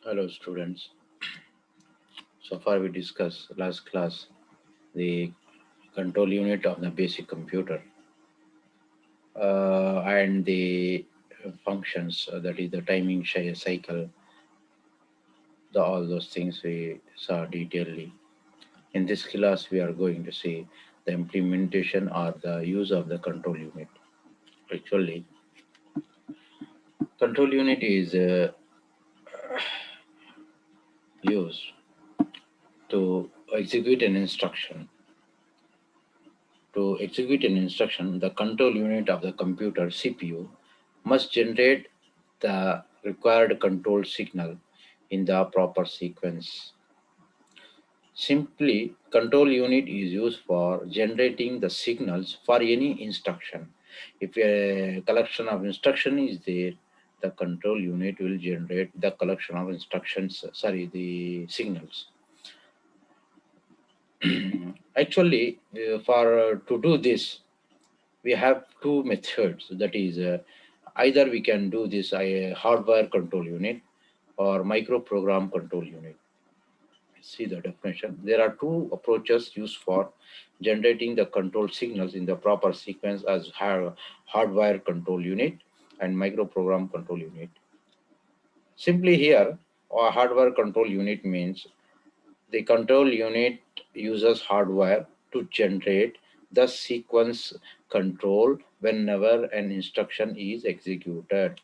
Hello students. So far we discussed last class the control unit of the basic computer and the functions, that is the timing cycle, all those things we saw detailedly. In this class we are going to see the implementation or the use of the control unit. Actually, control unit is used to execute an instruction. To execute an instruction, the control unit of the computer CPU must generate the required control signal in the proper sequence. Simply, control unit is used for generating the signals for any instruction. If a collection of instruction is there, the control unit will generate the collection of instructions, the signals. Actually, for to do this, we have two methods. That is, either we can do this hardware control unit or microprogram control unit. See the definition. There are two approaches used for generating the control signals in the proper sequence as hardware control unit and microprogram control unit. Simply here, a hardware control unit means the control unit uses hardware to generate the sequence control whenever an instruction is executed.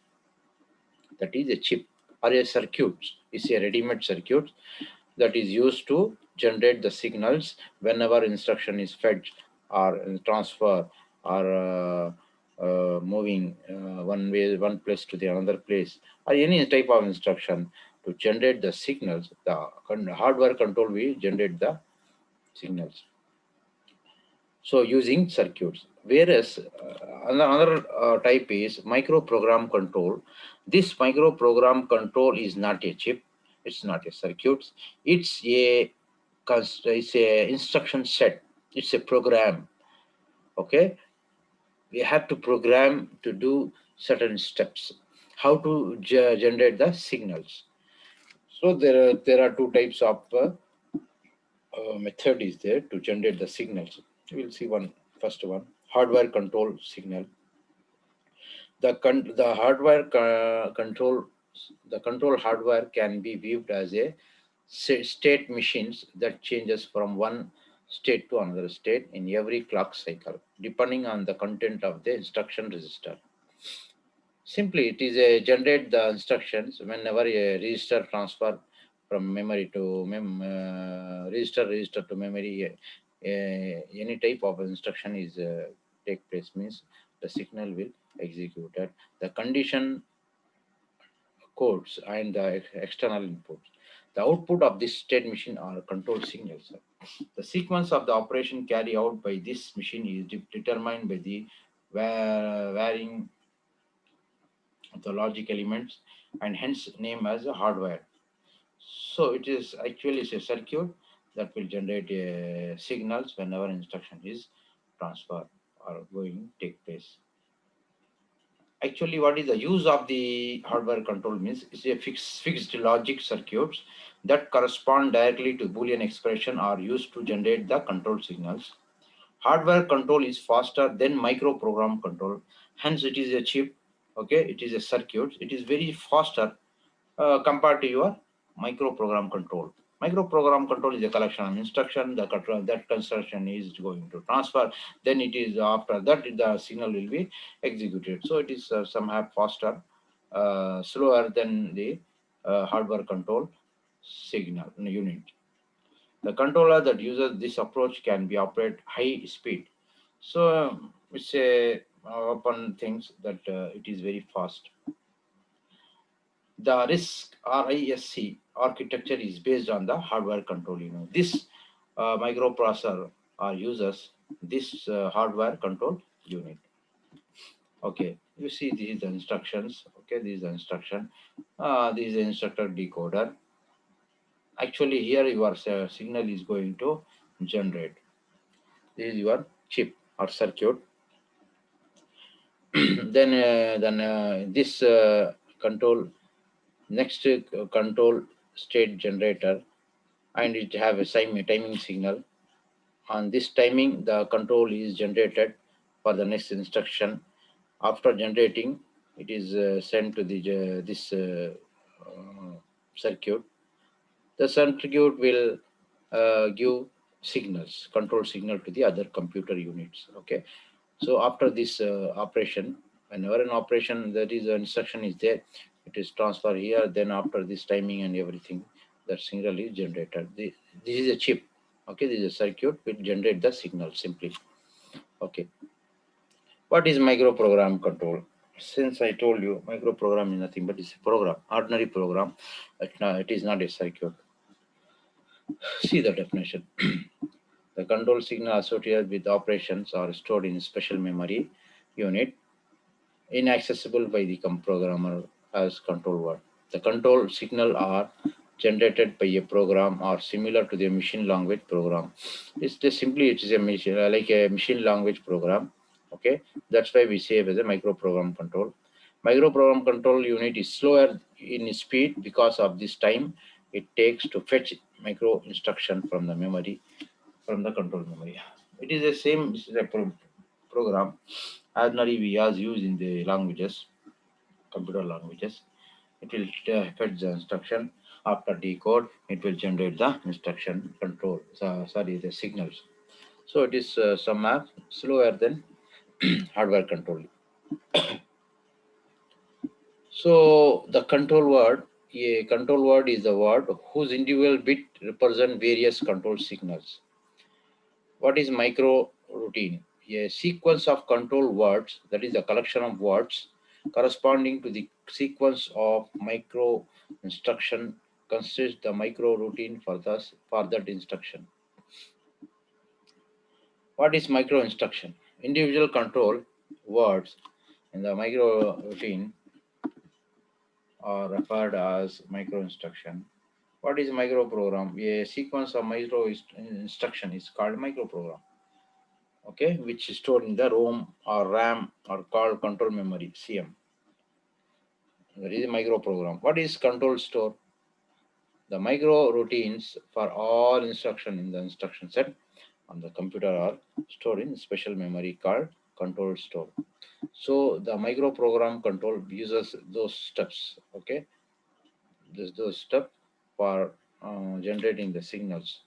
That is a chip or a circuit. It's a ready-made circuit that is used to generate the signals whenever instruction is fed or transfer or moving one place to the another place, or any type of instruction to generate the signals. The hardware control will generate the signals. So using circuits. Whereas another type is microprogram control. This microprogram control is not a chip. It's not a circuit. It's a instruction set. It's a program. Okay, we have to program to do certain steps. How to generate the signals. So there are two types of method is there to generate the signals. We'll see first one, hardware control signal. The hardware control, the control hardware can be viewed as a state machines that changes from one state to another state in every clock cycle, depending on the content of the instruction register. Simply, it is a generate the instructions whenever a register transfer from memory to register to memory. Any type of instruction is take place means the signal will executed. The condition codes and the external inputs. The output of this state machine are control signals. The sequence of the operation carried out by this machine is determined by the varying the logic elements and hence name as a hardware. So it is actually a circuit that will generate signals whenever instruction is transferred or going take place. Actually, what is the use of the hardware control means is a fixed logic circuits that correspond directly to Boolean expression are used to generate the control signals. Hardware control is faster than microprogram control, hence it is a chip. Okay, it is a circuit. It is very faster compared to your microprogram control. Microprogram control is a collection of instruction. The control that construction is going to transfer. Then it is after that the signal will be executed. So it is somehow faster, slower than the hardware control signal unit. The controller that uses this approach can be operate high speed. So it's a open things that it is very fast. The RISC architecture is based on the hardware control. This microprocessor uses this hardware control unit. Okay, you see these are the instructions. Okay, this is the instruction. This is the instructor decoder. Actually, here your signal is going to generate. This is your chip or circuit. Then this control Next, control state generator, and it have a timing signal. On this timing, the control is generated for the next instruction. After generating, it is sent to this uh, circuit. The circuit will give signals, control signal to the other computer units. Okay. So after this operation, whenever an operation that is an instruction is there, it is transferred here. Then after this timing and everything, that signal is generated. This is a chip. Okay, this is a circuit will generate the signal simply. Okay. What is microprogram control? Since I told you, microprogram is nothing but it's a program, ordinary program. It is not a circuit. See the definition. The control signal associated with operations are stored in special memory unit, inaccessible by the programmer as control word. The control signal are generated by a program or similar to the machine language program. It's just simply it is a machine like a machine language program. Okay, that's why we say it as a microprogram control. Microprogram control unit is slower in speed because of this time it takes to fetch micro instruction from the memory, from the control memory. It is the same. This is a program ordinary we as use in the languages, computer languages. It will fetch the instruction. After decode, it will generate the instruction control. Sorry, the signals. So it is somehow slower than hardware control. So the control word is the word whose individual bit represent various control signals. What is micro routine? A sequence of control words, that is a collection of words corresponding to the sequence of micro instruction consists the micro routine for that instruction. What is micro instruction? Individual control words in the micro routine are referred as micro instruction. What is micro program? A sequence of micro instruction is called micro program. Okay, which is stored in the ROM or RAM or called control memory CM. That is a micro program. What is control store? The micro routines for all instruction in the instruction set on the computer are stored in special memory called control store. So the micro program control uses those steps. Okay, those steps for generating the signals.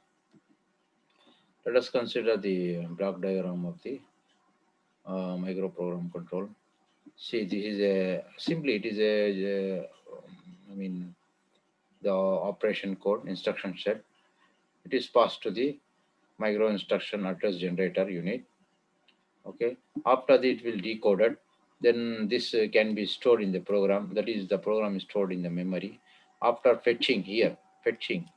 Let us consider the block diagram of the microprogram control. See, this is a simply it is I mean the operation code instruction set. It is passed to the micro instruction address generator unit. Okay. After that, it will decode it. Then this can be stored in the program. That is, the program is stored in the memory. After fetching here, fetching.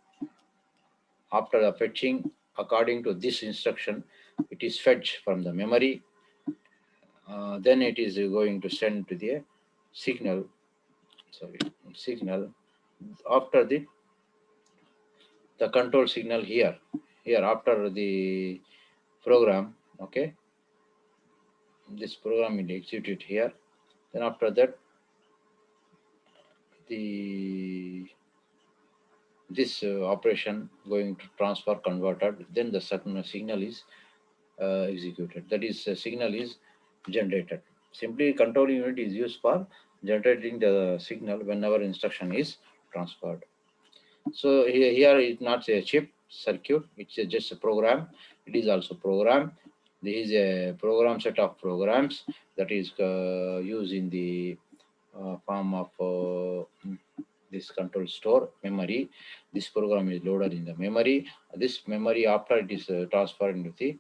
After the fetching, according to this instruction, it is fetched from the memory. Then it is going to send to the signal. Sorry, signal. After the control signal here after the program. Okay, this program will execute here. Then after that, the this operation going to transfer converted. Then the certain signal is executed. That is, signal is generated. Simply, control unit is used for generating the signal whenever instruction is transferred. So here is not a chip circuit, it's just a program. It is also program. This is a program set of programs that is used in the form of this control store memory. This program is loaded in the memory. This memory, after it is transferred into the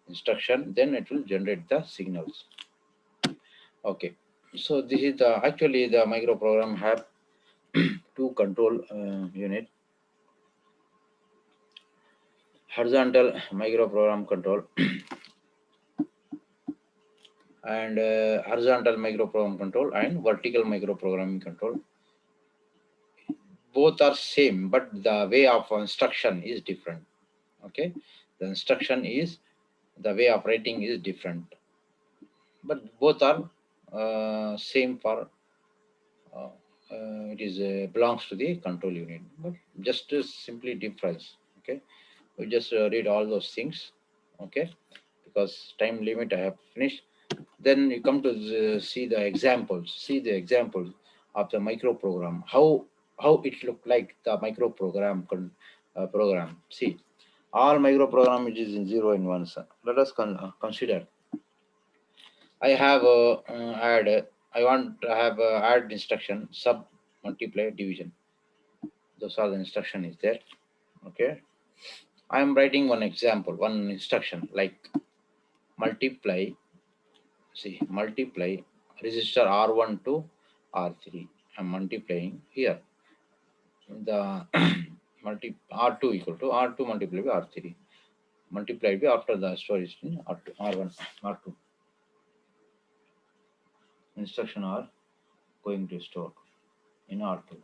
instruction, then it will generate the signals. Okay. So this is the actually the microprogram have two control unit. Horizontal microprogram control and horizontal microprogram control and vertical microprogramming control. Both are same, but the way of instruction is different. Okay, the instruction is the way of writing is different, but both are same for it is belongs to the control unit, but just simply difference. Okay, we just read all those things. Okay, because time limit I have finished. Then you come to see the examples. See the examples of the micro program. How it look like the micro program program. See, all micro program which is in zero and ones. Let us consider. I have add. I want to have add instruction, sub, multiply, division. Those are the instruction is there. Okay. I am writing one example, one instruction like multiply. See, multiply register R1 to R3. I'm multiplying here. The R2 equal to R2 multiplied by R3. Multiplied by after the storage in R2, R1, R2. Instruction are going to store in R2.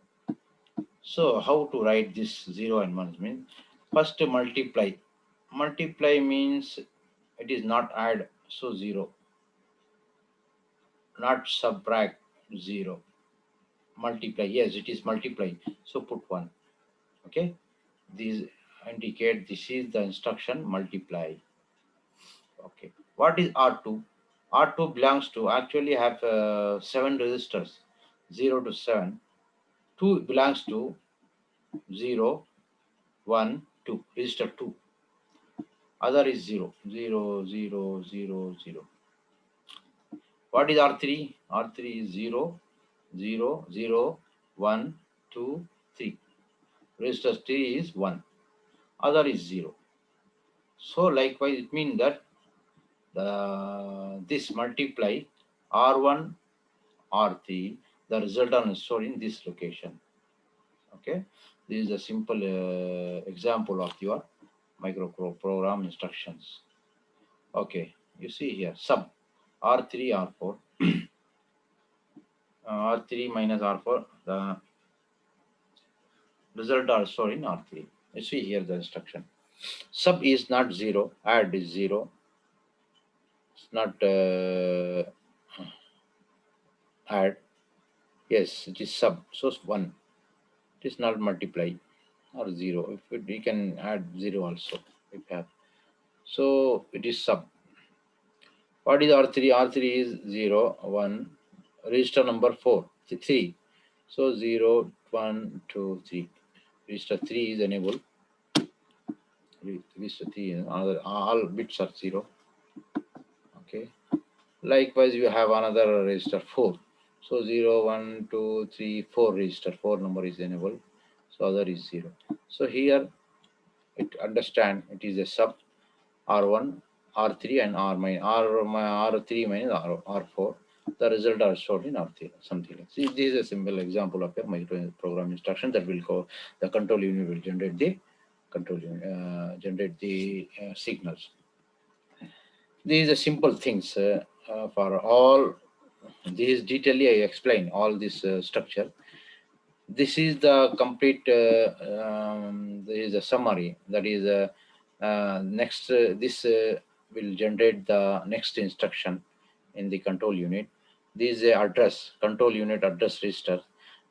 So how to write this 0 and 1 means first multiply. Multiply means it is not add, so 0, not subtract 0. Multiply, yes, it is multiply, so put 1. Okay, these indicate this is the instruction multiply. Okay, what is R2? R2 belongs to actually have 7 registers, 0 to 7. 2 belongs to 0, 1, 2, register 2. Other is 0, 0, 0, 0, 0. What is R3? R3 is 0, 0, 0, 1, 2, 3. Register 3 is 1. Other is 0. So likewise, it means that this multiply R1, R3, the result is stored in this location. Okay, this is a simple example of your program instructions. Okay, you see here sub R3, R4, R3 minus R4, the result are stored in R3. You see here the instruction. Sub is not 0, add is 0. It's not add. Yes, it is sub, so it's 1. It is not multiply or 0. If we can add 0 also, if you have. So it is sub. What is R3? R3 is 0, 1. Register number 4, 3. So 0, 1, 2, 3. Register 3 is enabled. Register 3 is another, all bits are 0. Okay. Likewise, you have another register 4. So 0, 1, 2, 3, 4 register. 4 number is enabled. So other is 0. So here it understand it is a sub R1, R3 and R3 minus R4. The result are stored in R3, something like this. This is a simple example of a micro program instruction that will go, the control unit will generate the signals. These are simple things for all. These detailedly I explain all this structure. This is the complete. There is a summary. That is next. This will generate the next instruction in the control unit. This is a address, control unit address register.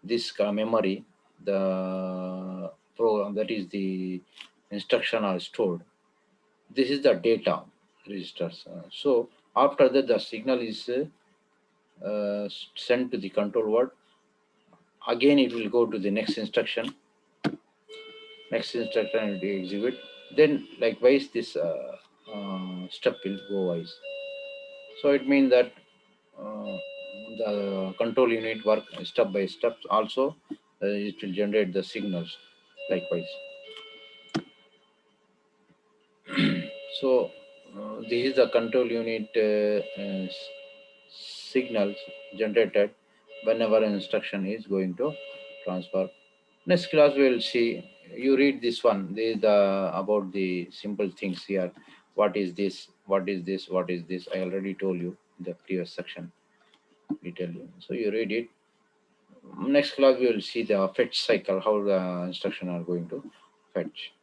This memory, the program, that is the instruction are stored. This is the data registers. So after that, the signal is sent to the control word. Again, it will go to the next instruction. Next instruction will be execute. Then likewise, this step will go wise. So it means that uh, the control unit work step by step. Also, it will generate the signals likewise. So this is the control unit signals generated whenever an instruction is going to transfer. Next class we will see. You read this one. This is the about the simple things here. What is this? What is this? What is this? I already told you in the previous section detailing. So you read it. Next class we will see the fetch cycle, how the instruction are going to fetch.